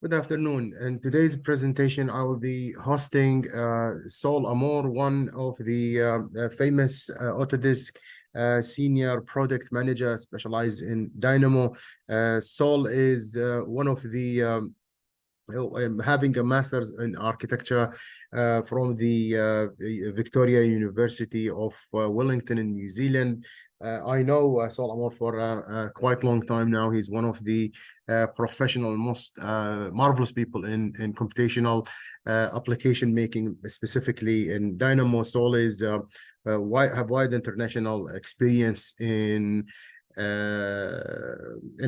Good afternoon. In today's presentation, I will be hosting Sol Amour, one of the famous Autodesk Senior Product Manager specialized in Dynamo. Sol is one of the having a master's in architecture from the Victoria University of Wellington in New Zealand. I know Sol Amour for a quite long time now. He's one of the professional, most marvelous people in computational application making, specifically in Dynamo. Sol is have wide international experience in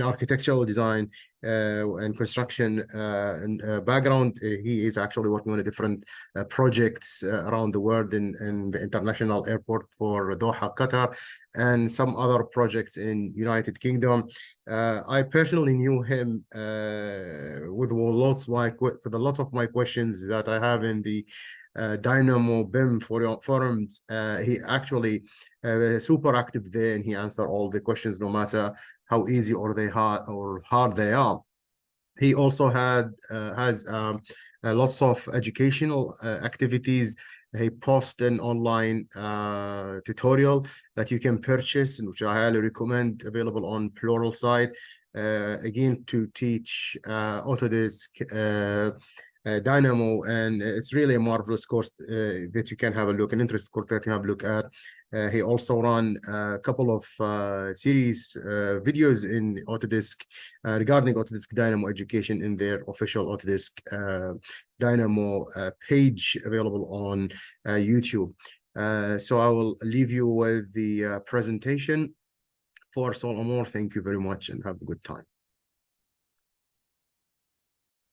architectural design and construction and background. He is actually working on different projects around the world in the international airport for Doha, Qatar, and some other projects in United Kingdom. I personally knew him with lots of my questions that I have in the Dynamo BIM forums. He actually super active there, and he answered all the questions, no matter how easy or hard they are. He also has lots of educational activities. He posted an online tutorial that you can purchase, and which I highly recommend, available on Plural site, again, to teach Autodesk Dynamo, and it's really a marvelous course that you can have a look, an interesting course that you have a look at. He also ran a couple of series videos in Autodesk regarding Autodesk Dynamo education in their official Autodesk Dynamo page available on YouTube. So I will leave you with the presentation for Sol Amour. Thank you very much and have a good time.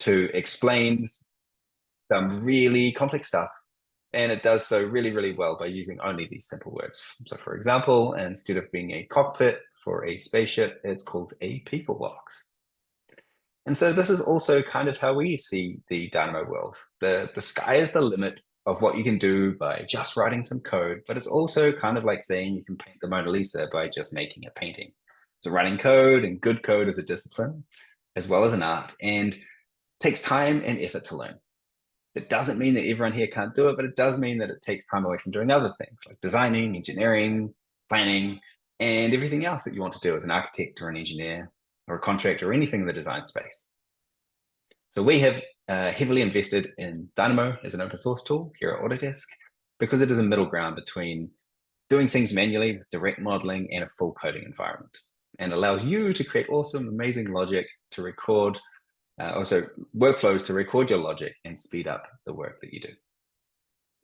To explain some really complex stuff, and it does so really, really well by using only these simple words. So for example, instead of being a cockpit for a spaceship, it's called a people box. And so this is also kind of how we see the Dynamo world. The sky is the limit of what you can do by just writing some code, but it's also kind of like saying you can paint the Mona Lisa by just making a painting. So writing code and good code is a discipline as well as an art, and takes time and effort to learn. It doesn't mean that everyone here can't do it, but it does mean that it takes time away from doing other things like designing, engineering, planning, and everything else that you want to do as an architect or an engineer or a contractor or anything in the design space. So we have heavily invested in Dynamo as an open source tool here at Autodesk because it is a middle ground between doing things manually with direct modeling and a full coding environment, and allows you to create awesome, amazing logic to record also workflows to record your logic and speed up the work that you do.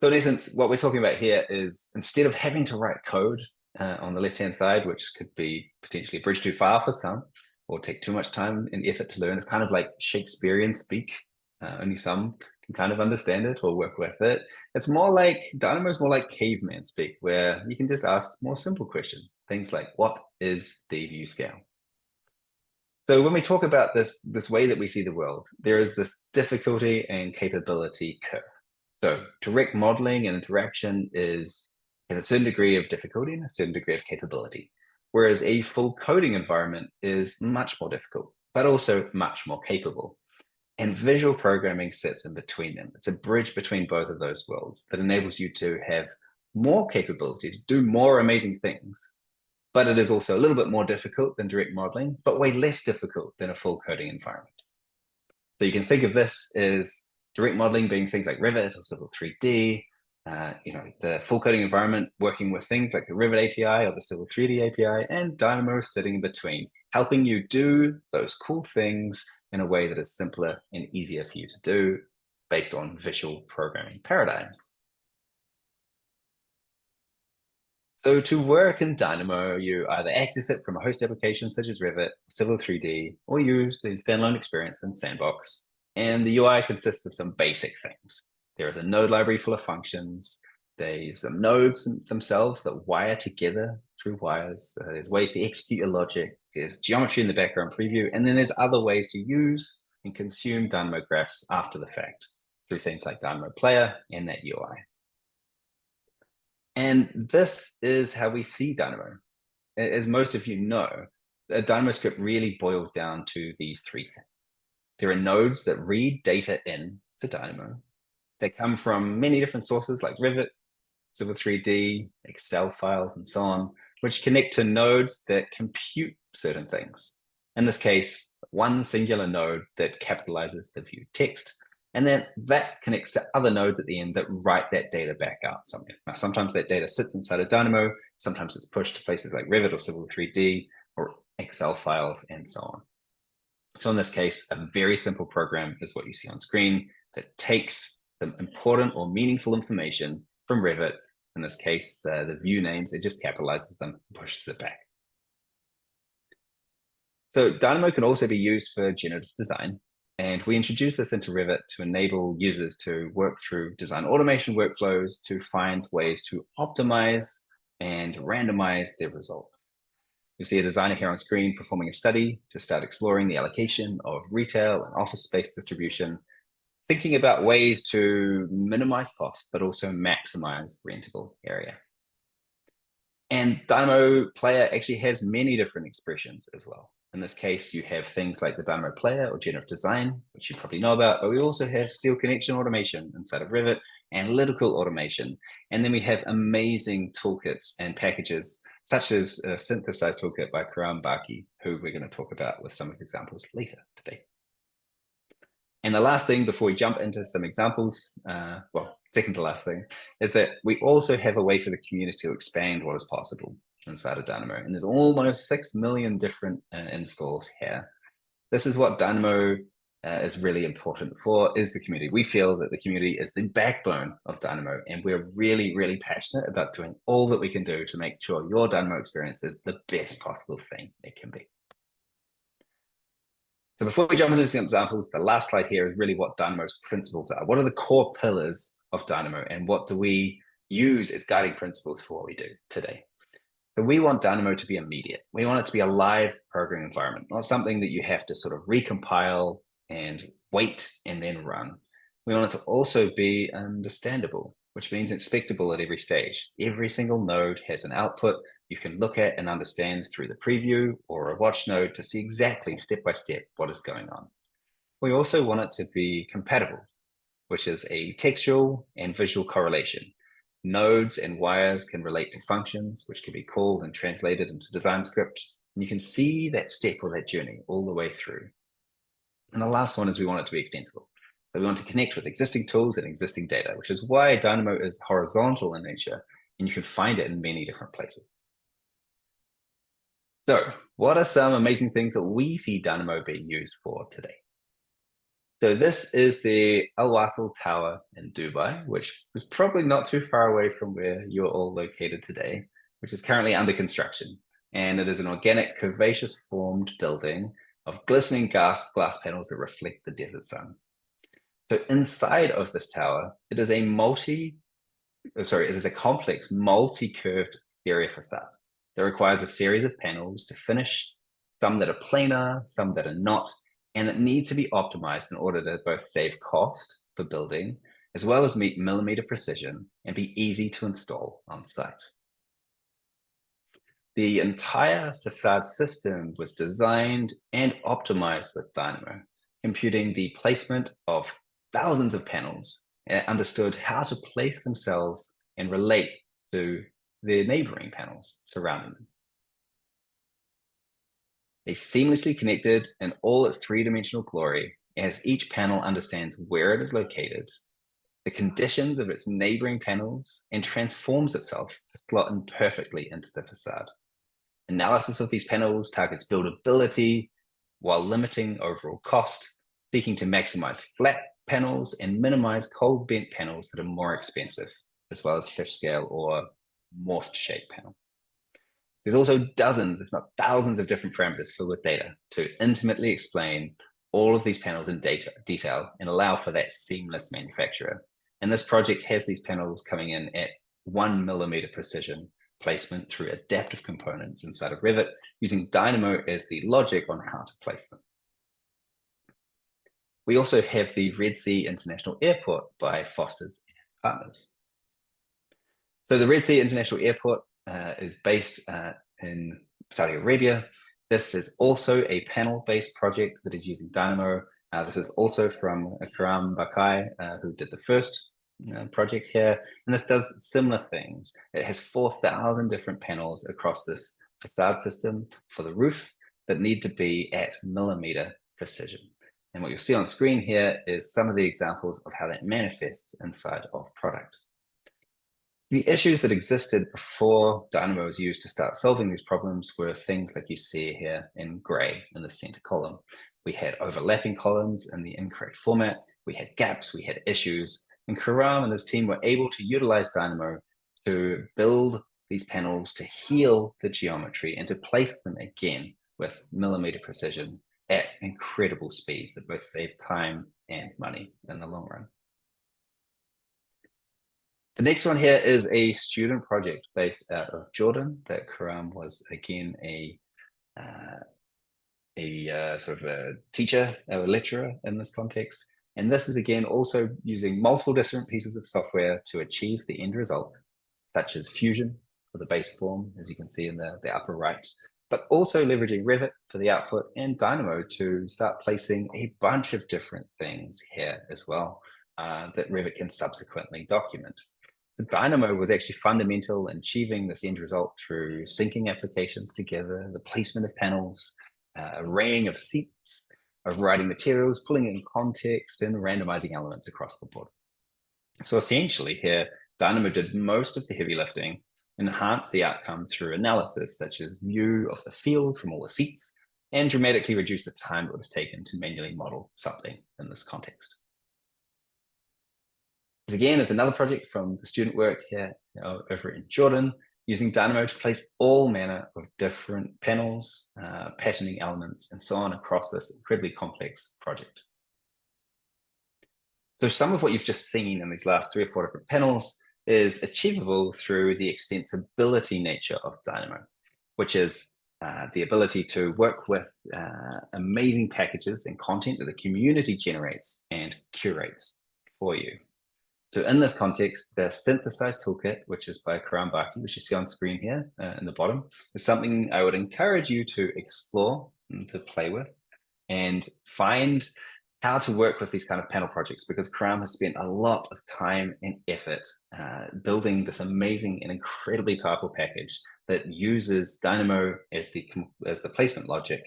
So in essence, what we're talking about here is, instead of having to write code on the left-hand side, which could be potentially a bridge too far for some, or take too much time and effort to learn, it's kind of like Shakespearean speak. Only some can kind of understand it or work with it. It's more like, Dynamo is more like caveman speak, where you can just ask more simple questions. Things like, what is the view scale? So when we talk about this way that we see the world, there is this difficulty and capability curve. So direct modeling and interaction is in a certain degree of difficulty and a certain degree of capability, whereas a full coding environment is much more difficult, but also much more capable. And visual programming sits in between them. It's a bridge between both of those worlds that enables you to have more capability to do more amazing things, but it is also a little bit more difficult than direct modeling, but way less difficult than a full coding environment. So you can think of this as direct modeling being things like Revit or Civil 3D, the full coding environment working with things like the Revit API or the Civil 3D API, and Dynamo sitting in between, helping you do those cool things in a way that is simpler and easier for you to do based on visual programming paradigms. So to work in Dynamo, you either access it from a host application such as Revit, Civil 3D, or use the standalone experience in Sandbox. And the UI consists of some basic things. There is a node library full of functions. There's some nodes themselves that wire together through wires. There's ways to execute your logic. There's geometry in the background preview. And then there's other ways to use and consume Dynamo graphs after the fact through things like Dynamo Player and that UI. And this is how we see Dynamo. As most of you know, a Dynamo script really boils down to these three things. There are nodes that read data in to Dynamo. They come from many different sources like Revit, Civil 3D, Excel files, and so on, which connect to nodes that compute certain things. In this case, one singular node that capitalizes the view text, and then that connects to other nodes at the end that write that data back out somewhere. Now, sometimes that data sits inside of Dynamo, sometimes it's pushed to places like Revit or Civil 3D or Excel files and so on. So in this case, a very simple program is what you see on screen that takes some important or meaningful information from Revit. In this case, the view names, it just capitalizes them and pushes it back. So Dynamo can also be used for generative design. And we introduced this into Revit to enable users to work through design automation workflows to find ways to optimize and randomize their results. You see a designer here on screen performing a study to start exploring the allocation of retail and office space distribution, thinking about ways to minimize cost, but also maximize rentable area. And Dynamo Player actually has many different expressions as well. In this case, you have things like the Dynamo Player or generative design, which you probably know about, but we also have steel connection automation inside of Revit, analytical automation, and then we have amazing toolkits and packages, such as a synthesized toolkit by Karam Baki, who we're going to talk about with some of the examples later today. And the last thing before we jump into some examples, well, second to last thing, is that we also have a way for the community to expand what is possible inside of Dynamo. And there's almost 6 million different installs here. This is what Dynamo is really important for, is the community. We feel that the community is the backbone of Dynamo, and we're really, really passionate about doing all that we can do to make sure your Dynamo experience is the best possible thing it can be. So before we jump into some examples, the last slide here is really what Dynamo's principles are. What are the core pillars of Dynamo, and what do we use as guiding principles for what we do today? So we want Dynamo to be immediate. We want it to be a live programming environment, not something that you have to sort of recompile and wait and then run. We want it to also be understandable, which means expectable at every stage. Every single node has an output you can look at and understand through the preview or a watch node to see exactly step by step what is going on. We also want it to be compatible, which is a textual and visual correlation. Nodes and wires can relate to functions, which can be called and translated into design script. And you can see that step or that journey all the way through. And the last one is we want it to be extensible. So we want to connect with existing tools and existing data, which is why Dynamo is horizontal in nature, and you can find it in many different places. So what are some amazing things that we see Dynamo being used for today? So this is the Al Wasl Tower in Dubai, which is probably not too far away from where you're all located today, which is currently under construction. And it is an organic, curvaceous formed building of glistening glass panels that reflect the desert sun. So inside of this tower, it is a complex multi-curved exterior facade that requires a series of panels to finish, some that are planar, some that are not, and it needs to be optimized in order to both save cost for building, as well as meet millimeter precision and be easy to install on site. The entire facade system was designed and optimized with Dynamo, computing the placement of thousands of panels, and understood how to place themselves and relate to their neighboring panels surrounding them. They seamlessly connected in all its three-dimensional glory as each panel understands where it is located, the conditions of its neighboring panels, and transforms itself to slot in perfectly into the facade. Analysis of these panels targets buildability while limiting overall cost, seeking to maximize flat panels and minimize cold bent panels that are more expensive, as well as fish scale or morphed shape panels. There's also dozens, if not thousands, of different parameters filled with data to intimately explain all of these panels in detail and allow for that seamless manufacture. And this project has these panels coming in at 1 millimeter precision placement through adaptive components inside of Revit, using Dynamo as the logic on how to place them. We also have the Red Sea International Airport by Foster's Partners. So the Red Sea International Airport is based in Saudi Arabia, This is also a panel-based project that is using Dynamo. This is also from Karam Bakai, who did the first project here. And this does similar things. It has 4,000 different panels across this facade system for the roof that need to be at millimeter precision. And what you'll see on screen here is some of the examples of how that manifests inside of product. The issues that existed before Dynamo was used to start solving these problems were things like you see here in gray in the center column. We had overlapping columns in the incorrect format, we had gaps, we had issues, and Karam and his team were able to utilize Dynamo to build these panels to heal the geometry and to place them again with millimeter precision at incredible speeds that both save time and money in the long run. The next one here is a student project based out of Jordan that Karam was again a sort of a teacher or a lecturer in this context. And this is again also using multiple different pieces of software to achieve the end result, such as Fusion for the base form, as you can see in the upper right, but also leveraging Revit for the output and Dynamo to start placing a bunch of different things here as well that Revit can subsequently document. The Dynamo was actually fundamental in achieving this end result through syncing applications together, the placement of panels, arraying of seats, overriding materials, pulling in context, and randomizing elements across the board. So essentially here, Dynamo did most of the heavy lifting, enhanced the outcome through analysis, such as view of the field from all the seats, and dramatically reduced the time it would have taken to manually model something in this context. This again is another project from the student work here over in Jordan, using Dynamo to place all manner of different panels, patterning elements, and so on across this incredibly complex project. So some of what you've just seen in these last 3 or 4 different panels is achievable through the extensibility nature of Dynamo, which is the ability to work with amazing packages and content that the community generates and curates for you. So in this context, the synthesize toolkit, which is by Karam Baki, which you see on screen here in the bottom, is something I would encourage you to explore and to play with and find how to work with these kind of panel projects, because Karam has spent a lot of time and effort building this amazing and incredibly powerful package that uses Dynamo as the placement logic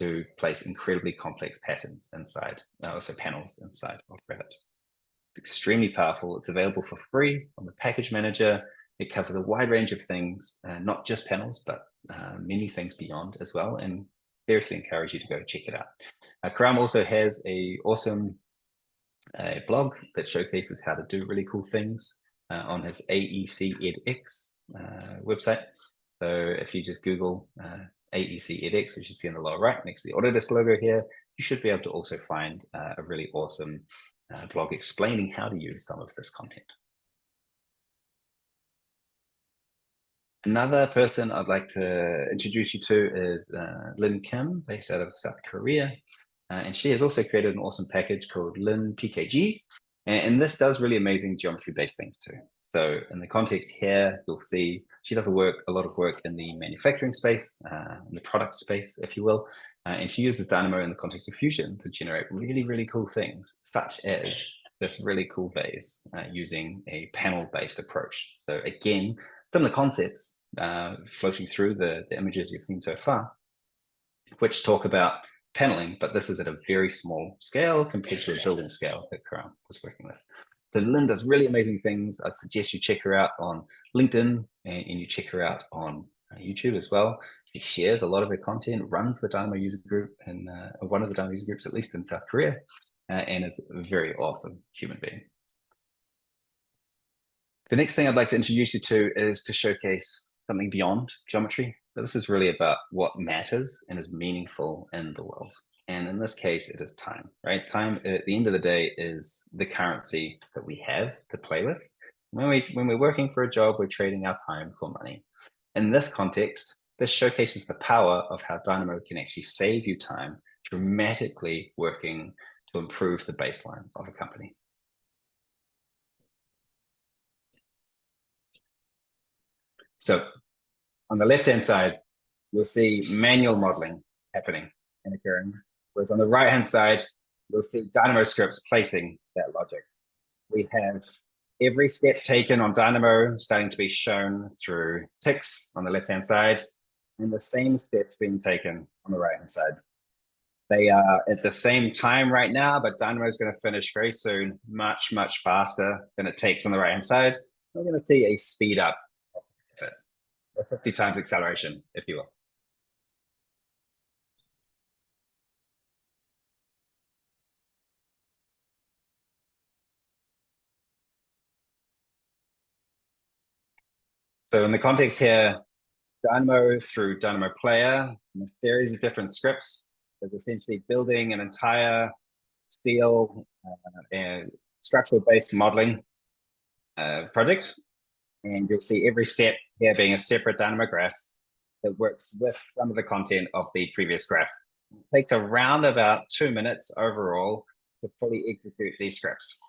to place incredibly complex patterns inside, also panels inside of Revit. It's extremely powerful. It's available for free on the package manager. It covers a wide range of things, not just panels, but many things beyond as well. And seriously encourage you to go check it out. Karam also has a awesome blog that showcases how to do really cool things on his AEC edX website. So if you just Google AEC edX, which you see in the lower right next to the Autodesk logo here, you should be able to also find a really awesome blog explaining how to use some of this content. Another person I'd like to introduce you to is Lin Kim, based out of South Korea. And she has also created an awesome package called Lin PKG. And this does really amazing geometry-based things too. So in the context here, you'll see she does a lot of work in the manufacturing space, in the product space, if you will. And she uses Dynamo in the context of Fusion to generate really, really cool things, such as this really cool vase using a panel-based approach. So again, similar concepts floating through the images you've seen so far, which talk about paneling, but this is at a very small scale compared to a building scale that Karam was working with. So Lynn does really amazing things. I'd suggest you check her out on LinkedIn and you check her out on YouTube as well. She shares a lot of her content, runs the Dynamo user group, and one of the Dynamo user groups, at least in South Korea, and is a very awesome human being. The next thing I'd like to introduce you to is to showcase something beyond geometry. But this is really about what matters and is meaningful in the world. And in this case, it is time, right? Time, at the end of the day, is the currency that we have to play with. When we're working for a job, we're trading our time for money. In this context, this showcases the power of how Dynamo can actually save you time, dramatically working to improve the baseline of a company. So on the left-hand side, you'll see manual modeling happening and occurring. Whereas on the right-hand side, you'll see Dynamo scripts placing that logic. We have every step taken on Dynamo starting to be shown through ticks on the left-hand side, and the same steps being taken on the right-hand side. They are at the same time right now, but Dynamo is going to finish very soon, much, much faster than it takes on the right-hand side. We're going to see a speed up of it, or 50 times acceleration, if you will. So in the context here, Dynamo through Dynamo Player, and a series of different scripts is essentially building an entire steel and structural-based modeling project. And you'll see every step here being a separate Dynamo graph that works with some of the content of the previous graph. It takes around about 2 minutes overall to fully execute these scripts.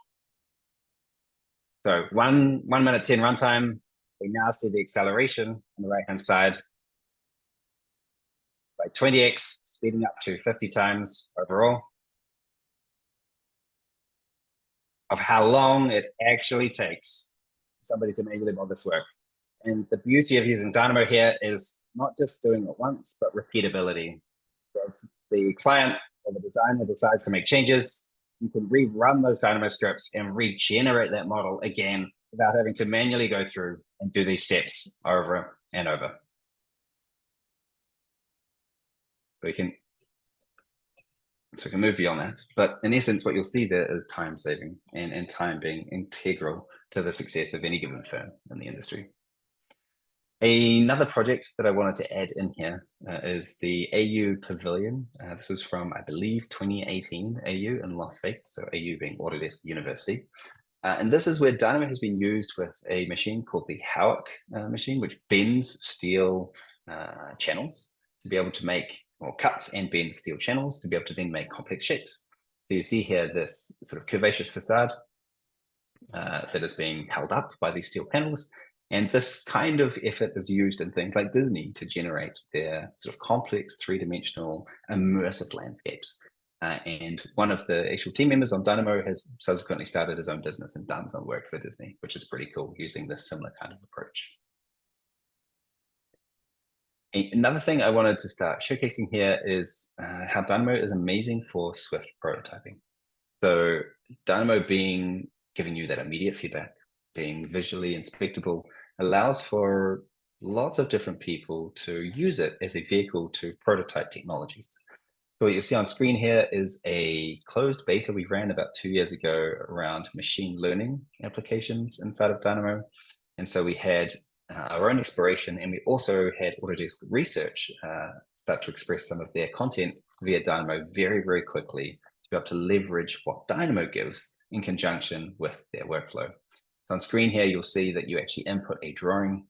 So 1 minute 10 runtime. We now see the acceleration on the right-hand side by 20x, speeding up to 50 times overall, of how long it actually takes somebody to manually model this work. And the beauty of using Dynamo here is not just doing it once, but repeatability. So if the client or the designer decides to make changes, you can rerun those Dynamo scripts and regenerate that model again without having to manually go through and do these steps over and over. So we can move beyond that. But in essence, what you'll see there is time saving and time being integral to the success of any given firm in the industry. Another project that I wanted to add in here is the AU Pavilion. This was from, I believe, 2018 AU in Las Vegas, so AU being Autodesk University. And this is where Dynamo has been used with a machine called the Howick machine, which bends steel channels to be able to make, or cuts and bends steel channels to be able to then make complex shapes. So you see here this sort of curvaceous facade that is being held up by these steel panels. And this kind of effort is used in things like Disney to generate their sort of complex three-dimensional immersive landscapes. And one of the actual team members on Dynamo has subsequently started his own business and done some work for Disney, which is pretty cool using this similar kind of approach. Another thing I wanted to start showcasing here is how Dynamo is amazing for swift prototyping. So Dynamo giving you that immediate feedback, being visually inspectable, allows for lots of different people to use it as a vehicle to prototype technologies. So what you see on screen here is a closed beta we ran about 2 years ago around machine learning applications inside of Dynamo. And so we had our own exploration, and we also had Autodesk Research start to express some of their content via Dynamo very, very quickly to be able to leverage what Dynamo gives in conjunction with their workflow. So on screen here, you'll see that you actually input a drawing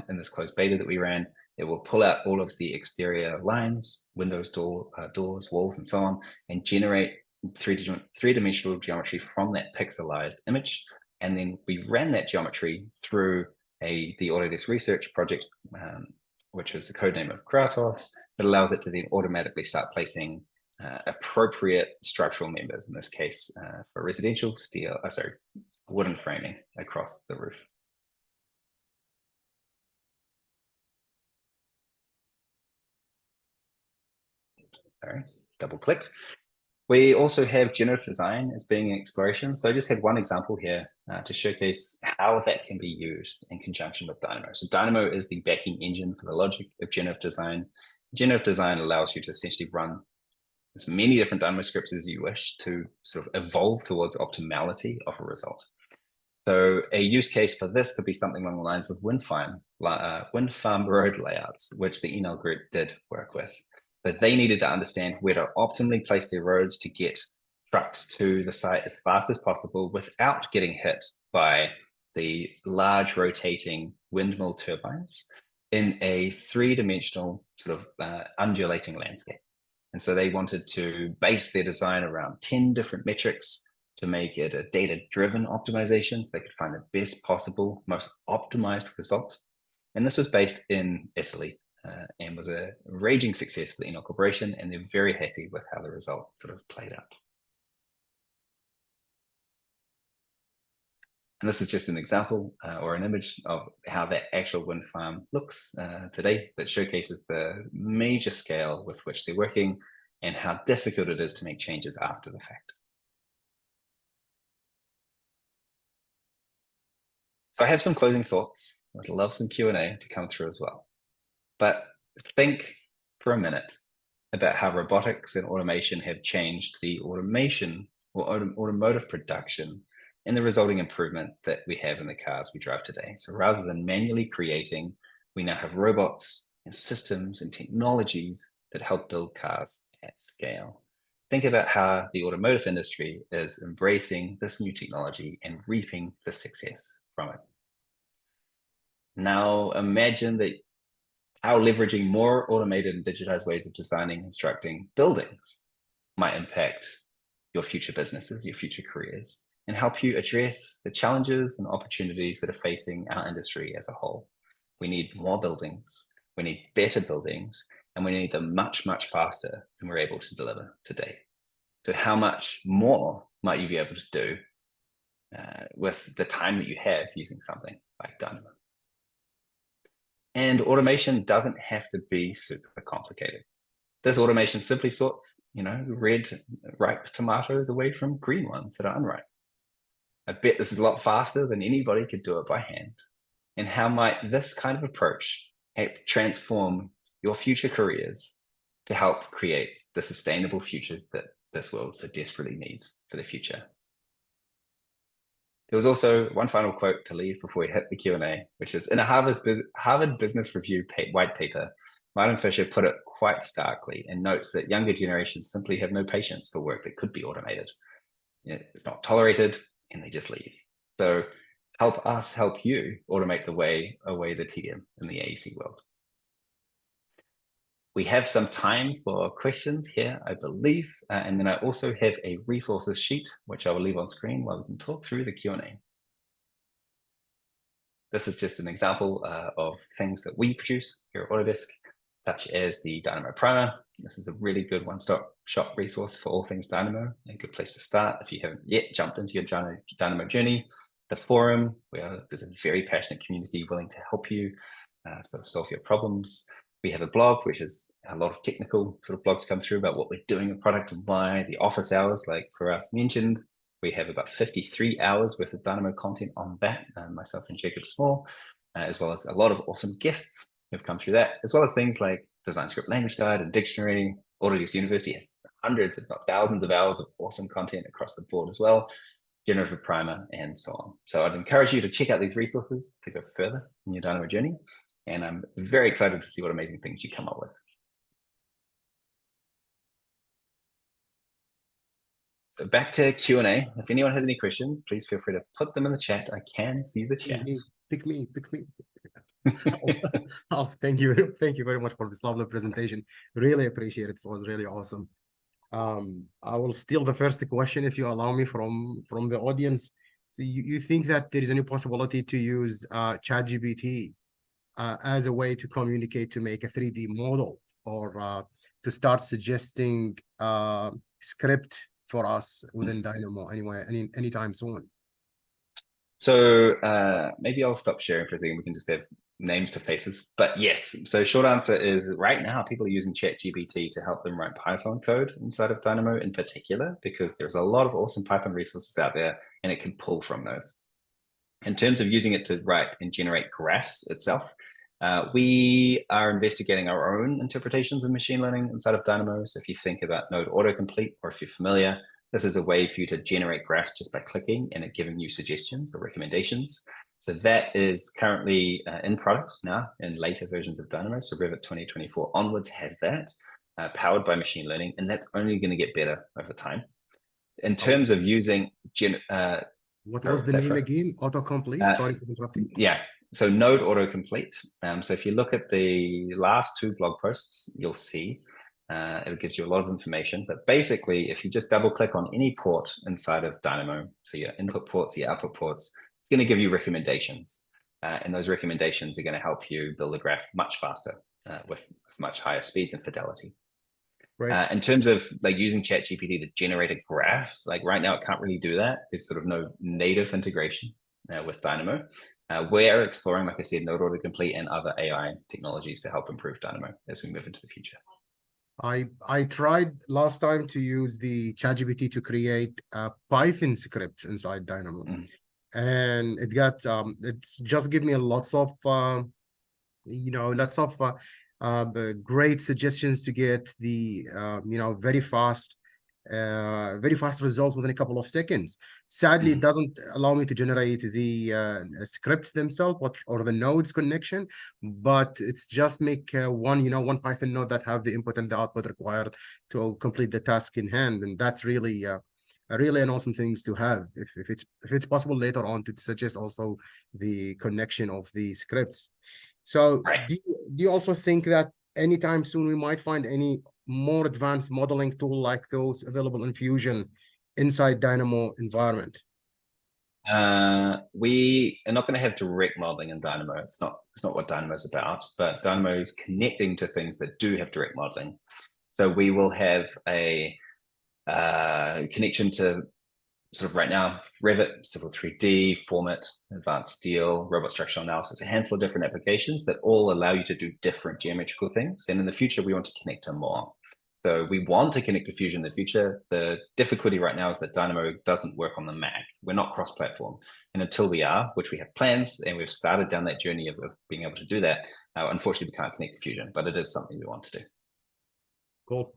in this closed beta that we ran. It will pull out all of the exterior lines, windows, doors, walls, and so on, and generate three-dimensional geometry from that pixelized image. And then we ran that geometry through the Autodesk Research project, which is the code name of Kratos, that allows it to then automatically start placing appropriate structural members, in this case for residential wooden framing across the roof. Sorry, double clicked. We also have generative design as being an exploration. So I just had one example here to showcase how that can be used in conjunction with Dynamo. So Dynamo is the backing engine for the logic of generative design. Generative design allows you to essentially run as many different Dynamo scripts as you wish to sort of evolve towards optimality of a result. So a use case for this could be something along the lines of wind farm road layouts, which the Enel group did work with. But they needed to understand where to optimally place their roads to get trucks to the site as fast as possible without getting hit by the large rotating windmill turbines in a three-dimensional sort of undulating landscape. And so they wanted to base their design around 10 different metrics to make it a data-driven optimization so they could find the best possible, most optimized result. And this was based in Italy. and was a raging success for the Enoch Corporation, and they're very happy with how the result sort of played out. And this is just an example or an image of how that actual wind farm looks today, that showcases the major scale with which they're working and how difficult it is to make changes after the fact. So I have some closing thoughts. I'd love some Q&A to come through as well. But think for a minute about how robotics and automation have changed the automation or automotive production and the resulting improvements that we have in the cars we drive today. So rather than manually creating, we now have robots and systems and technologies that help build cars at scale. Think about how the automotive industry is embracing this new technology and reaping the success from it. Now imagine that how leveraging more automated and digitized ways of designing and constructing buildings might impact your future businesses, your future careers, and help you address the challenges and opportunities that are facing our industry as a whole. We need more buildings, we need better buildings, and we need them much, much faster than we're able to deliver today. So how much more might you be able to do with the time that you have using something like Dynamo? And automation doesn't have to be super complicated. This automation simply sorts, red ripe tomatoes away from green ones that are unripe. I bet this is a lot faster than anybody could do it by hand. And how might this kind of approach help transform your future careers to help create the sustainable futures that this world so desperately needs for the future? There was also one final quote to leave before we hit the Q&A, which is in a Harvard Business Review white paper, Martin Fisher put it quite starkly and notes that younger generations simply have no patience for work that could be automated. It's not tolerated, and they just leave. So help us help you automate away the tedium in the AEC world. We have some time for questions here, I believe, and then I also have a resources sheet, which I will leave on screen while we can talk through the Q&A. This is just an example of things that we produce here at Autodesk, such as the Dynamo Primer. This is a really good one-stop shop resource for all things Dynamo, a good place to start if you haven't yet jumped into your Dynamo journey. The forum, where there's a very passionate community willing to help you sort of solve your problems. We have a blog, which is a lot of technical sort of blogs come through about what we're doing in product and why. The office hours, like Firas mentioned, we have about 53 hours worth of Dynamo content on that, myself and Jacob Small, as well as a lot of awesome guests who've come through that, as well as things like Design Script Language Guide and Dictionary. Autodesk University has hundreds, if not thousands of hours of awesome content across the board as well, Generative Primer, and so on. So I'd encourage you to check out these resources to go further in your Dynamo journey. And I'm very excited to see what amazing things you come up with. So back to Q&A. If anyone has any questions, please feel free to put them in the chat. I can see the chat. Pick me. Thank you very much for this lovely presentation. Really appreciate it. It was really awesome. I will steal the first question, if you allow me, from the audience. So you think that there is any possibility to use ChatGPT as a way to communicate, to make a 3D model, or to start suggesting script for us within Dynamo anytime soon? So maybe I'll stop sharing for a second. We can just have names to faces. But yes, so short answer is right now people are using ChatGPT to help them write Python code inside of Dynamo in particular, because there's a lot of awesome Python resources out there and it can pull from those. In terms of using it to write and generate graphs itself, we are investigating our own interpretations of machine learning inside of Dynamo. So if you think about Node Autocomplete, or if you're familiar, this is a way for you to generate graphs just by clicking and it giving you suggestions or recommendations. So that is currently in product now in later versions of Dynamo. So Revit 2024 onwards has that, powered by machine learning, and that's only going to get better over time. In terms of using what was the name again? Autocomplete? Sorry for interrupting. Yeah. So Node Autocomplete. So if you look at the last two blog posts, you'll see it gives you a lot of information. But basically, if you just double click on any port inside of Dynamo, so your input ports, your output ports, it's going to give you recommendations. And those recommendations are going to help you build a graph much faster with much higher speeds and fidelity. Right. In terms of like using ChatGPT to generate a graph, like right now it can't really do that. There's sort of no native integration with Dynamo. We're exploring, like I said, node autocomplete and other AI technologies to help improve Dynamo as we move into the future. I tried last time to use the ChatGPT to create a Python script inside Dynamo, and it got it's just give me lots of lots of great suggestions to get the very fast results within a couple of seconds. Sadly, it doesn't allow me to generate the scripts themselves or the nodes connection, but it's just make one Python node that have the input and the output required to complete the task in hand, and that's really really an awesome things to have if it's possible later on to suggest also the connection of the scripts. So do you also think that anytime soon we might find any more advanced modeling tool like those available in Fusion inside Dynamo environment? We are not going to have direct modeling in Dynamo. It's not what Dynamo is about, but Dynamo is connecting to things that do have direct modeling. So we will have a connection to sort of right now, Revit, Civil 3D, Format, Advanced Steel, Robot Structural Analysis, a handful of different applications that all allow you to do different geometrical things. And in the future, we want to connect to more. So we want to connect to Fusion in the future. The difficulty right now is that Dynamo doesn't work on the Mac. We're not cross-platform. And until we are, which we have plans, and we've started down that journey of being able to do that, unfortunately, we can't connect to Fusion, but it is something we want to do. Cool.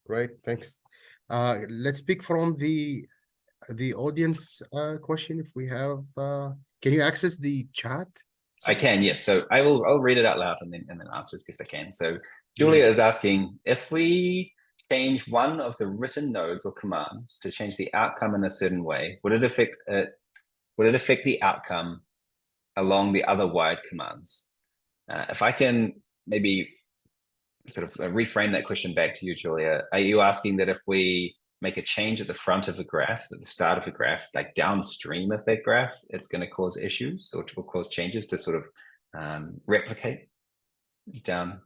Great, thanks. Let's pick from the audience question if we have. Can you access the chat? I can, yes. So I'll read it out loud and then answer as best I can. So Julia is asking, if we change one of the written nodes or commands to change the outcome in a certain way, would it affect the outcome along the other wired commands? If I can maybe sort of reframe that question back to you, Julia, are you asking that if we make a change at the front of a graph, at the start of a graph, like downstream of that graph, it's going to cause issues or it will cause changes to sort of replicate down?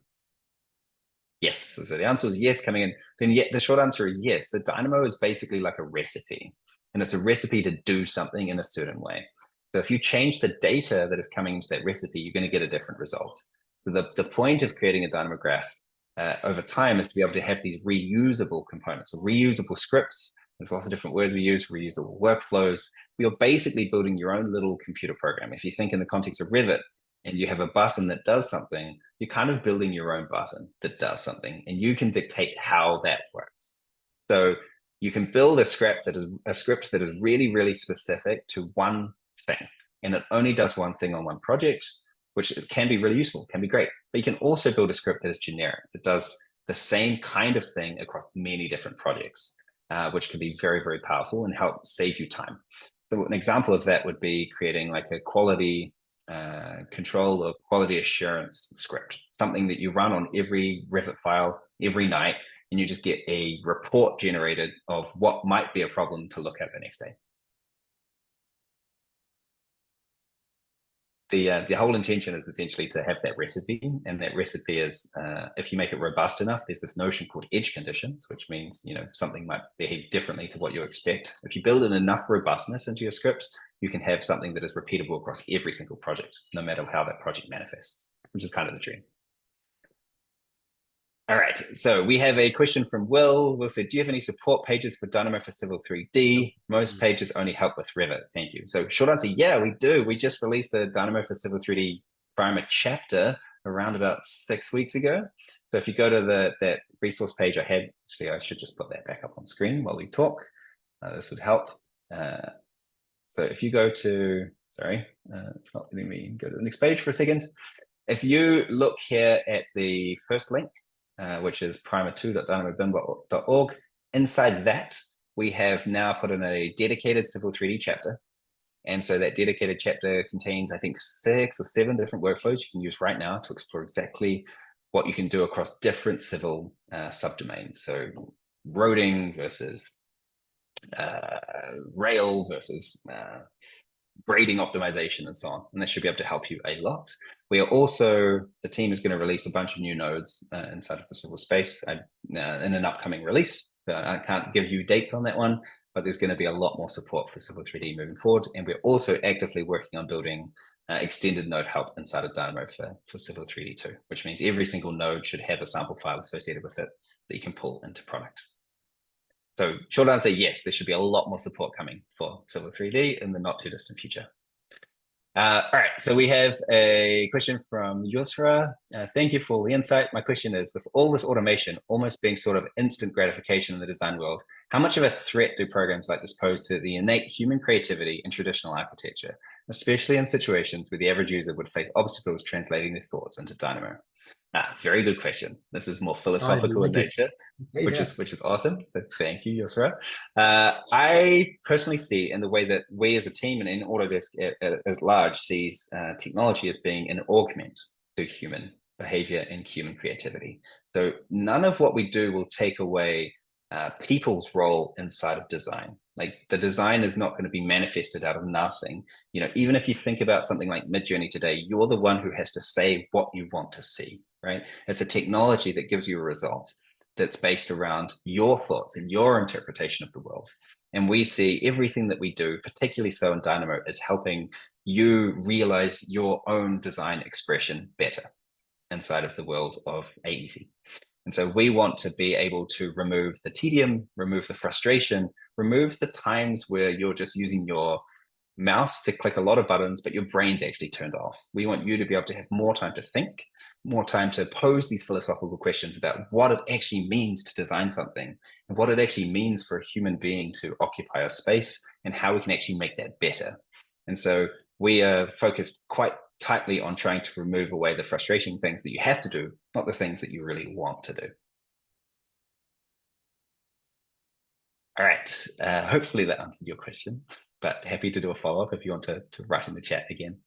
Yes. So the answer is yes coming in. Then the short answer is yes. So Dynamo is basically like a recipe, and it's a recipe to do something in a certain way. So if you change the data that is coming into that recipe, you're going to get a different result. So the point of creating a Dynamo graph over time is to be able to have these reusable components, so reusable scripts. There's a lot of different words we use, reusable workflows. You're basically building your own little computer program. If you think in the context of Revit and you have a button that does something, you're kind of building your own button that does something, and you can dictate how that works. So you can build a script that is really, really specific to one thing, and it only does one thing on one project, which can be really useful, can be great. But you can also build a script that is generic, that does the same kind of thing across many different projects, which can be very, very powerful and help save you time. So an example of that would be creating like a quality control or quality assurance script, something that you run on every Revit file every night, and you just get a report generated of what might be a problem to look at the next day. The whole intention is essentially to have that recipe, and that recipe is, if you make it robust enough, there's this notion called edge conditions, which means, something might behave differently to what you expect. If you build in enough robustness into your script, you can have something that is repeatable across every single project, no matter how that project manifests, which is kind of the dream. All right, so we have a question from Will. Will said, do you have any support pages for Dynamo for Civil 3D? Most pages only help with Revit. Thank you. So short answer, yeah, we do. We just released a Dynamo for Civil 3D primer chapter around about 6 weeks ago. So if you go to that resource page I had, actually I should just put that back up on screen while we talk. This would help. So if you go to, sorry, it's not letting me go to the next page for a second. If you look here at the first link, which is primer2.dynamobim.org. Inside that, we have now put in a dedicated Civil 3D chapter. And so that dedicated chapter contains, I think, 6 or 7 different workflows you can use right now to explore exactly what you can do across different civil subdomains. So roading versus rail versus grading optimization and so on. And that should be able to help you a lot. We are also, the team is going to release a bunch of new nodes inside of the civil space in an upcoming release. So I can't give you dates on that one, but there's going to be a lot more support for Civil 3D moving forward. And we're also actively working on building extended node help inside of Dynamo for Civil 3D too, which means every single node should have a sample file associated with it that you can pull into product. So short answer, yes, there should be a lot more support coming for Civil 3D in the not too distant future. All right, so we have a question from Yusra. Thank you for all the insight. My question is, with all this automation almost being sort of instant gratification in the design world, how much of a threat do programs like this pose to the innate human creativity in traditional architecture, especially in situations where the average user would face obstacles translating their thoughts into Dynamo? Very good question. This is more philosophical in nature, which is awesome. So thank you, Yusra. I personally see in the way that we as a team and in Autodesk as large sees technology as being an augment to human behavior and human creativity. So none of what we do will take away people's role inside of design. Like the design is not going to be manifested out of nothing. You know, even if you think about something like Midjourney today, you're the one who has to say what you want to see. Right? It's a technology that gives you a result that's based around your thoughts and your interpretation of the world. And we see everything that we do, particularly so in Dynamo, is helping you realize your own design expression better inside of the world of AEC. And so we want to be able to remove the tedium, remove the frustration, remove the times where you're just using your mouse to click a lot of buttons, but your brain's actually turned off. We want you to be able to have more time to think, more time to pose these philosophical questions about what it actually means to design something and what it actually means for a human being to occupy a space and how we can actually make that better. And so we are focused quite tightly on trying to remove away the frustrating things that you have to do, not the things that you really want to do. All right, hopefully that answered your question, but happy to do a follow-up if you want to write in the chat again.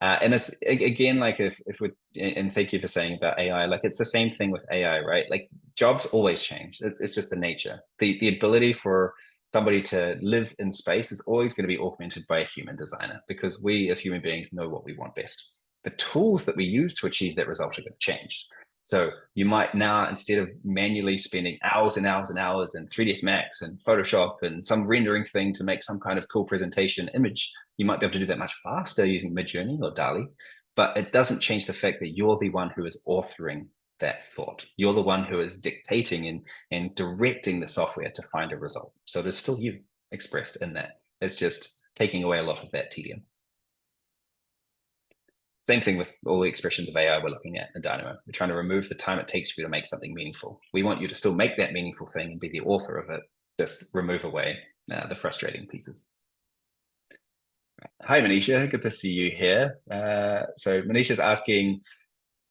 And it's again, like if we, and thank you for saying about AI, like it's the same thing with AI, right? Like jobs always change. It's just the nature. The ability for somebody to live in space is always going to be augmented by a human designer because we as human beings know what we want best. The tools that we use to achieve that result are going to change. So you might now, instead of manually spending hours and hours and hours in 3ds Max and Photoshop and some rendering thing to make some kind of cool presentation image, you might be able to do that much faster using Midjourney or DALL-E, but it doesn't change the fact that you're the one who is authoring that thought. You're the one who is dictating and directing the software to find a result. So there's still you expressed in that. It's just taking away a lot of that tedium. Same thing with all the expressions of AI we're looking at in Dynamo. We're trying to remove the time it takes for you to make something meaningful. We want you to still make that meaningful thing and be the author of it. Just remove away the frustrating pieces. Hi, Manisha. Good to see you here. So Manisha's asking,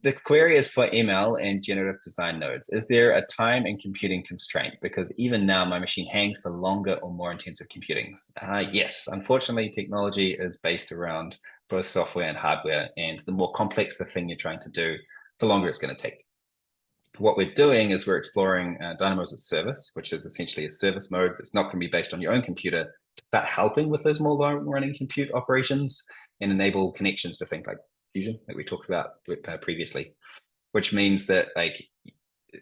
the query is for ML and generative design nodes. Is there a time and computing constraint? Because even now my machine hangs for longer or more intensive computings. Yes, unfortunately, technology is based around both software and hardware. And the more complex the thing you're trying to do, the longer it's going to take. What we're doing is we're exploring Dynamo as a service, which is essentially a service mode that's not going to be based on your own computer, to start helping with those more long-running compute operations and enable connections to things like Fusion that we talked about previously, which means that like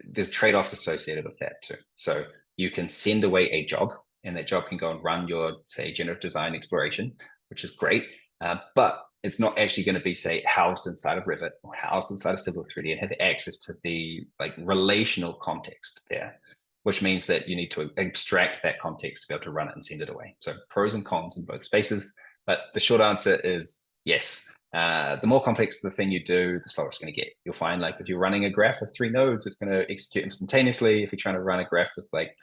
there's trade-offs associated with that too. So you can send away a job and that job can go and run your, say, generative design exploration, which is great. But it's not actually going to be, say, housed inside of Revit or housed inside of Civil 3D and have access to the like relational context there, which means that you need to abstract that context to be able to run it and send it away. So pros and cons in both spaces. But the short answer is yes. The more complex the thing you do, the slower it's going to get. You'll find like if you're running a graph with 3 nodes, it's going to execute instantaneously. If you're trying to run a graph with like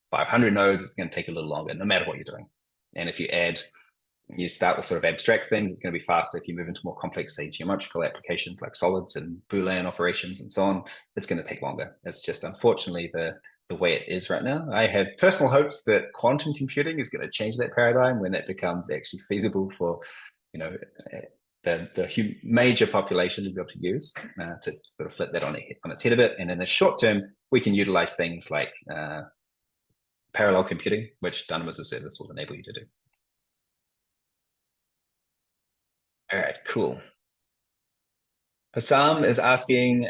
500 nodes, it's going to take a little longer, no matter what you're doing. And if you start with sort of abstract things, it's going to be faster. If you move into more complex, say, geometrical applications like solids and Boolean operations and so on, it's going to take longer. It's just unfortunately the way it is right now. I have personal hopes that quantum computing is going to change that paradigm when that becomes actually feasible for, you know, the major population to be able to use to sort of flip that on its head a bit. And in the short term, we can utilize things like parallel computing, which Dynamo as a service will enable you to do. Cool. Hassam is asking,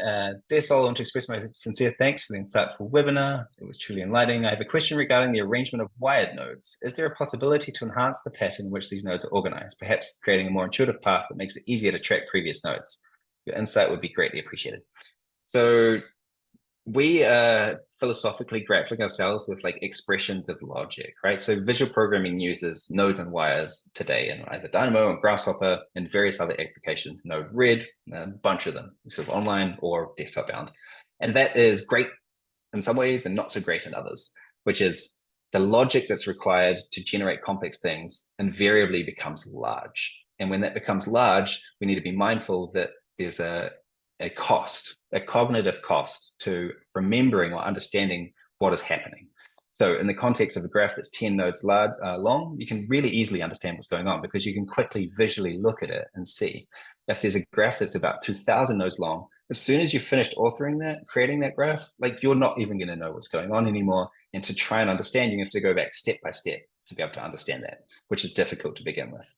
dear Sol, I want to express my sincere thanks for the insightful webinar. It was truly enlightening. I have a question regarding the arrangement of wired nodes. Is there a possibility to enhance the pattern in which these nodes are organized, perhaps creating a more intuitive path that makes it easier to track previous nodes? Your insight would be greatly appreciated. So we are philosophically grappling ourselves with like expressions of logic, right? So visual programming uses nodes and wires today in either Dynamo and Grasshopper and various other applications, Node-RED, a bunch of them, sort of online or desktop bound. And that is great in some ways and not so great in others, which is the logic that's required to generate complex things invariably becomes large. And when that becomes large, we need to be mindful that there's a cost, a cognitive cost to remembering or understanding what is happening. So in the context of a graph that's 10 nodes long, you can really easily understand what's going on because you can quickly visually look at it and see. If there's a graph that's about 2,000 nodes long, as soon as you've finished authoring that, creating that graph, like you're not even going to know what's going on anymore. And to try and understand, you have to go back step by step to be able to understand that, which is difficult to begin with.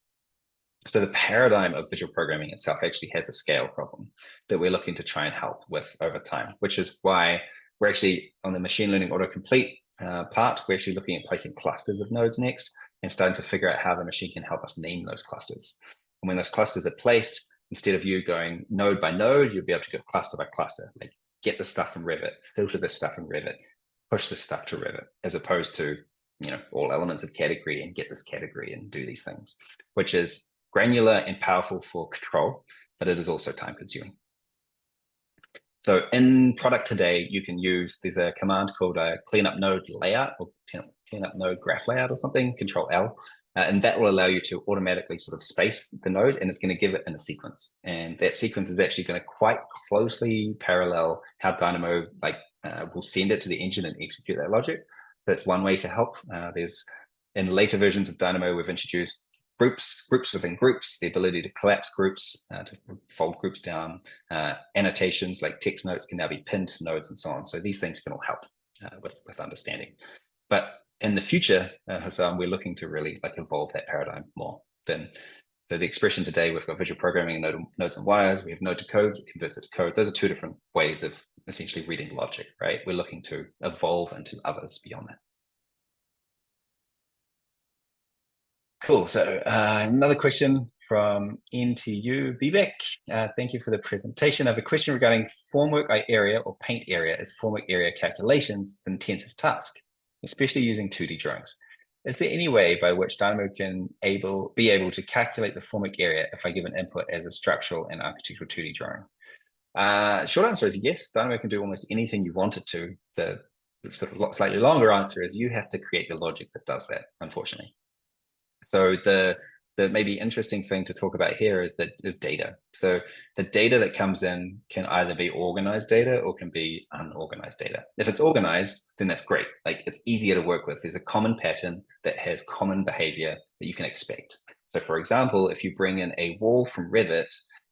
So the paradigm of visual programming itself actually has a scale problem that we're looking to try and help with over time, which is why we're actually on the machine learning autocomplete part, we're actually looking at placing clusters of nodes next and starting to figure out how the machine can help us name those clusters. And when those clusters are placed, instead of you going node by node, you'll be able to go cluster by cluster, like get the stuff from Revit, filter this stuff from Revit, push this stuff to Revit, as opposed to, you know, all elements of category and get this category and do these things, which is granular and powerful for control, but it is also time consuming. So in product today, you can use, there's a command called clean up node layout or clean up node graph layout or something, Control L. And that will allow you to automatically sort of space the node and it's going to give it in a sequence. And that sequence is actually going to quite closely parallel how Dynamo will send it to the engine and execute that logic. That's one way to help. There's in later versions of Dynamo, we've introduced groups within groups, the ability to collapse groups, to fold groups down, annotations like text notes can now be pinned to nodes and so on. So these things can all help with understanding. But in the future, Hassam, we're looking to really evolve that paradigm more. So the expression today, we've got visual programming and nodes and wires, we have node to code, converts it to code. Those are two different ways of essentially reading logic, right? We're looking to evolve into others beyond that. Cool. So another question from NTU Vivek. Thank you for the presentation. I have a question regarding formwork area or paint area as formwork area calculations intensive task, especially using 2D drawings. Is there any way by which Dynamo can be able to calculate the formwork area if I give an input as a structural and architectural 2D drawing? Short answer is yes. Dynamo can do almost anything you want it to. The sort of slightly longer answer is you have to create the logic that does that, unfortunately. So the maybe interesting thing to talk about here is data. So the data that comes in can either be organized data or can be unorganized data. If it's organized, then that's great. Like it's easier to work with. There's a common pattern that has common behavior that you can expect. So for example, if you bring in a wall from Revit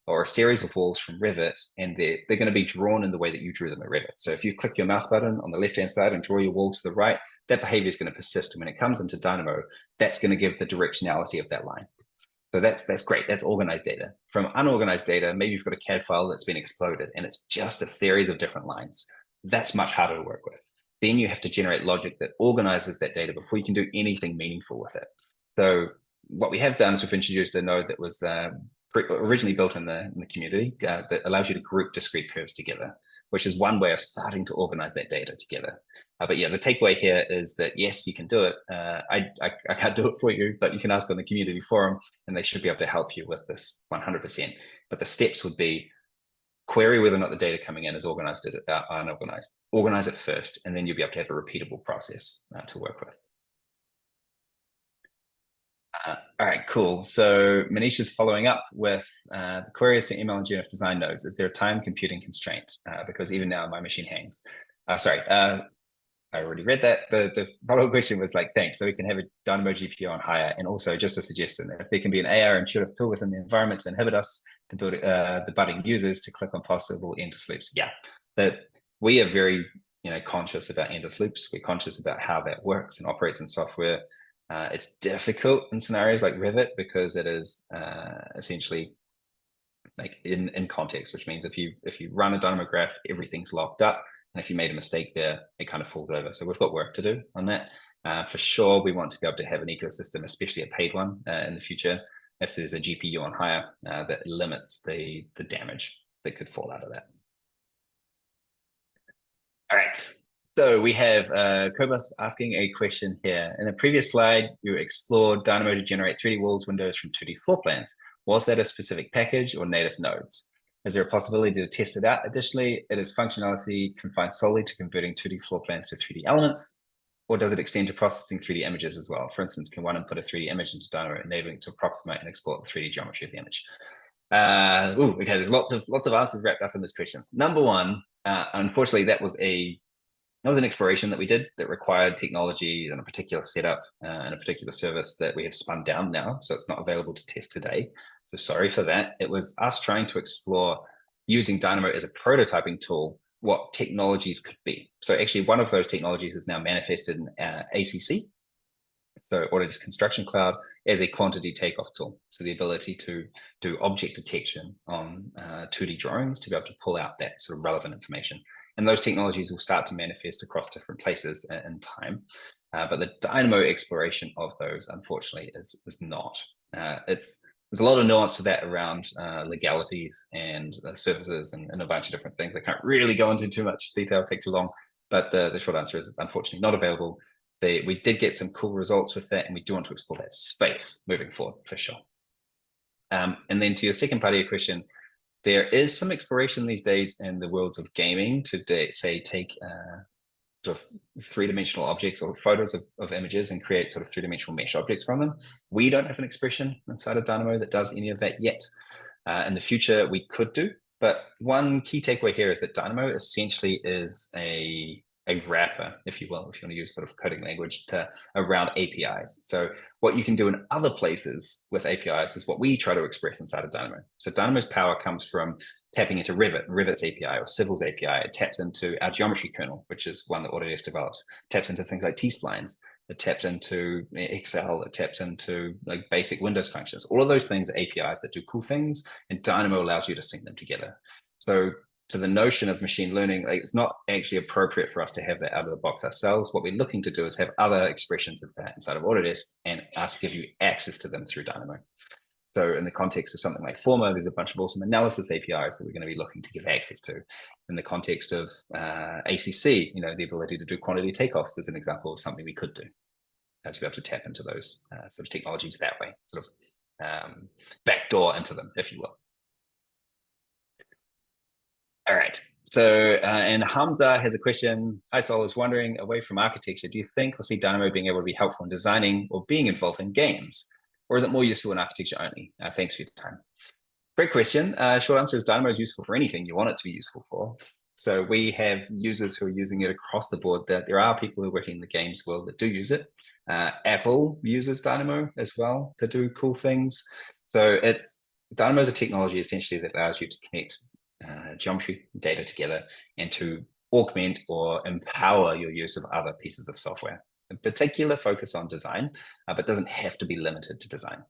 or a series of walls from Revit, and they're going to be drawn in the way that you drew them at Revit. So if you click your mouse button on the left-hand side and draw your wall to the right, that behavior is going to persist. And when it comes into Dynamo, that's going to give the directionality of that line. So that's great. That's organized data. From unorganized data, maybe you've got a CAD file that's been exploded and it's just a series of different lines. That's much harder to work with. Then you have to generate logic that organizes that data before you can do anything meaningful with it. So what we have done is we've introduced a node that was originally built in the community that allows you to group discrete curves together, which is one way of starting to organize that data together. But yeah, the takeaway here is that yes, you can do it. I can't do it for you, but you can ask on the community forum and they should be able to help you with this 100%. But the steps would be query whether or not the data coming in is organized or unorganized. Organize it first, and then you'll be able to have a repeatable process to work with. All right, cool. So Manish is following up with the queries for ML and GNF design nodes. Is there a time computing constraint? Because even now my machine hangs. I already read that. The follow-up question was like, thanks. So we can have a Dynamo GPU on higher. And also just a suggestion that if there can be an AI intuitive tool within the environment to inhibit us to build the budding users to click on possible endless loops. Yeah, that we are very conscious about endless loops. We're conscious about how that works and operates in software. It's difficult in scenarios like Revit because it is essentially like in context, which means if you run a Dynamo graph, everything's locked up. And if you made a mistake there, it kind of falls over. So we've got work to do on that. For sure, we want to be able to have an ecosystem, especially a paid one in the future. If there's a GPU on hire, that limits the damage that could fall out of that. All right. So we have Kobus asking a question here. In the previous slide, you explored Dynamo to generate 3D walls, windows from 2D floor plans. Was that a specific package or native nodes? Is there a possibility to test it out? Additionally, it is functionality confined solely to converting 2D floor plans to 3D elements, or does it extend to processing 3D images as well? For instance, can one input a 3D image into Dynamo, enabling it to approximate and export the 3D geometry of the image? Okay, there's lots of answers wrapped up in this question. Number one, unfortunately, that was an exploration that we did that required technology and a particular setup and a particular service that we have spun down now. So it's not available to test today. So sorry for that. It was us trying to explore using Dynamo as a prototyping tool, what technologies could be. So actually one of those technologies is now manifested in ACC. So Autodesk Construction Cloud as a quantity takeoff tool. So the ability to do object detection on 2D drawings to be able to pull out that sort of relevant information. And those technologies will start to manifest across different places in time. But the Dynamo exploration of those, unfortunately, is not. There's a lot of nuance to that around legalities and services and a bunch of different things. I can't really go into too much detail, take too long. But the short answer is unfortunately not available. We did get some cool results with that, and we do want to explore that space moving forward for sure. And then to your second part of your question, there is some exploration these days in the worlds of gaming to say take sort of three-dimensional objects or photos of images and create sort of three-dimensional mesh objects from them. We don't have an expression inside of Dynamo that does any of that yet. In the future, we could do, but one key takeaway here is that Dynamo essentially is a wrapper, if you will, if you want to use sort of coding language around APIs. So what you can do in other places with APIs is what we try to express inside of Dynamo. So Dynamo's power comes from tapping into Revit's API or Civil's API. It taps into our geometry kernel, which is one that Autodesk develops. It taps into things like T-splines. It taps into Excel. It taps into like basic Windows functions. All of those things are APIs that do cool things, and Dynamo allows you to sync them together. So to the notion of machine learning, like, it's not actually appropriate for us to have that out of the box ourselves. What we're looking to do is have other expressions of that inside of Autodesk and us give you access to them through Dynamo. So in the context of something like Forma, there's a bunch of awesome analysis APIs that we're going to be looking to give access to. In the context of ACC, the ability to do quantity takeoffs is an example of something we could do to be able to tap into those sort of technologies that way, sort of backdoor into them, if you will. All right. So, and Hamza has a question. Hi, Sol, is wondering, away from architecture, do you think we'll see Dynamo being able to be helpful in designing or being involved in games? Or is it more useful in architecture only? Thanks for your time. Great question. Short answer is Dynamo is useful for anything you want it to be useful for. So we have users who are using it across the board. That there are people who are working in the games world that do use it. Apple uses Dynamo as well to do cool things. So Dynamo is a technology essentially that allows you to connect geometry data together and to augment or empower your use of other pieces of software. In particular focus on design, but doesn't have to be limited to design.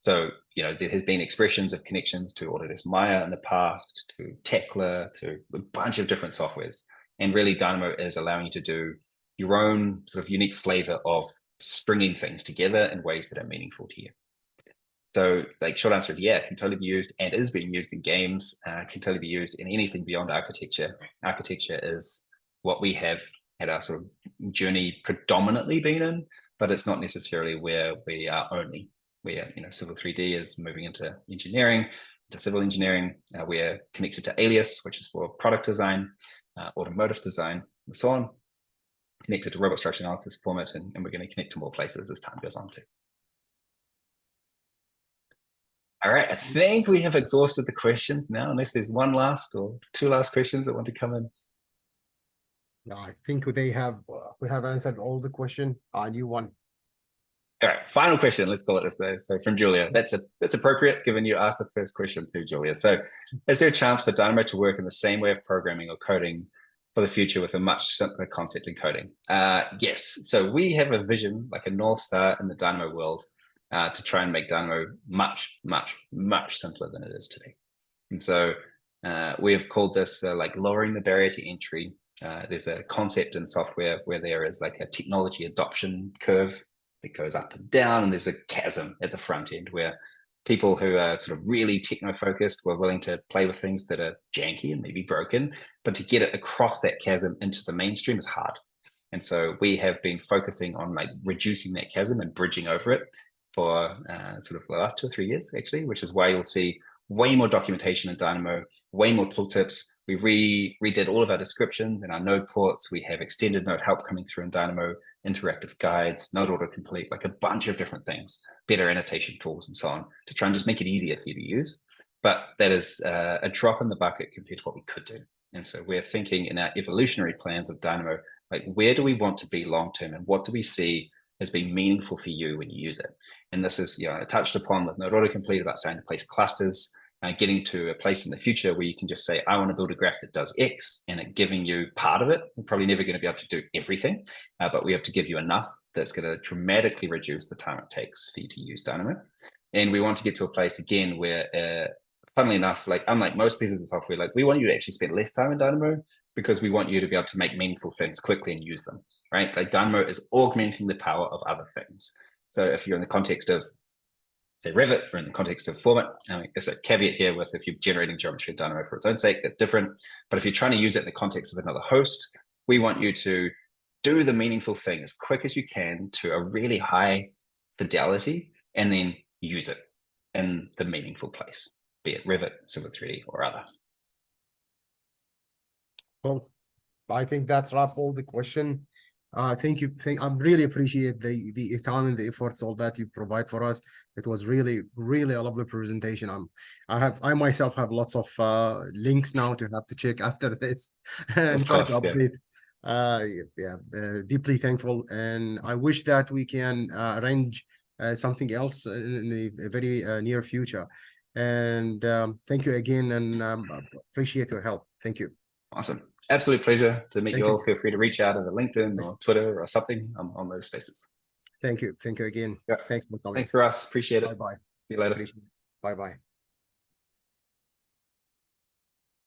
So, there has been expressions of connections to Autodesk Maya in the past, to Tekla, to a bunch of different softwares. And really Dynamo is allowing you to do your own sort of unique flavor of stringing things together in ways that are meaningful to you. So short answer is, yeah, it can totally be used and is being used in games, can totally be used in anything beyond architecture. Architecture is what we have had our sort of journey predominantly been in, but it's not necessarily where we are only. Where Civil 3D is moving into engineering, into civil engineering. We're connected to Alias, which is for product design, automotive design, and so on. Connected to robot structure analysis, format, and we're going to connect to more places as time goes on too. All right, I think we have exhausted the questions now, unless there's one last or two last questions that want to come in. Yeah, I think we have answered all the question. New one. All right, final question. Let's call it this day. So from Julia, that's appropriate given you asked the first question too, Julia. So, is there a chance for Dynamo to work in the same way of programming or coding for the future with a much simpler concept in coding? Yes. So we have a vision, like a North Star in the Dynamo world, to try and make Dynamo much, much, much simpler than it is today. And so we have called this like lowering the barrier to entry. There's a concept in software where there is like a technology adoption curve that goes up and down, and there's a chasm at the front end where people who are sort of really techno-focused were willing to play with things that are janky and maybe broken, but to get it across that chasm into the mainstream is hard. And so we have been focusing on like reducing that chasm and bridging over it for sort of the last 2 or 3 years, actually, which is why you'll see way more documentation in Dynamo, way more tooltips. We redid all of our descriptions and our node ports. We have extended node help coming through in Dynamo, interactive guides, node autocomplete, like a bunch of different things, better annotation tools and so on, to try and just make it easier for you to use. But that is a drop in the bucket compared to what we could do. And so we're thinking in our evolutionary plans of Dynamo, like where do we want to be long-term and what do we see as being meaningful for you when you use it? And this is, I touched upon with node autocomplete about starting to place clusters, getting to a place in the future where you can just say, I want to build a graph that does X, and it giving you part of it. We're probably never going to be able to do everything, but we have to give you enough that's going to dramatically reduce the time it takes for you to use Dynamo. And we want to get to a place again where, funnily enough, like unlike most pieces of software, like we want you to actually spend less time in Dynamo because we want you to be able to make meaningful things quickly and use them, right? Like Dynamo is augmenting the power of other things. So if you're in the context of, say, Revit, or in the context of format, there's a caveat here with if you're generating geometry in Dynamo for its own sake, that's different. But if you're trying to use it in the context of another host, we want you to do the meaningful thing as quick as you can to a really high fidelity, and then use it in the meaningful place, be it Revit, Civil 3D, or other. Well, I think that's wrap all the question. Thank you. I really appreciate the time and the efforts, all that you provide for us. It was really, really a lovely presentation. I myself have lots of links now to have to check after this and try to update. Deeply thankful, and I wish that we can arrange something else in the very near future. And thank you again, and appreciate your help. Thank you. Awesome. Absolute pleasure to meet you all. Feel free to reach out on LinkedIn or Twitter or something on those spaces. Thank you. Thank you again. Yeah. Thanks for coming. Thanks for us. Appreciate it. Bye-bye. See you later. Bye-bye.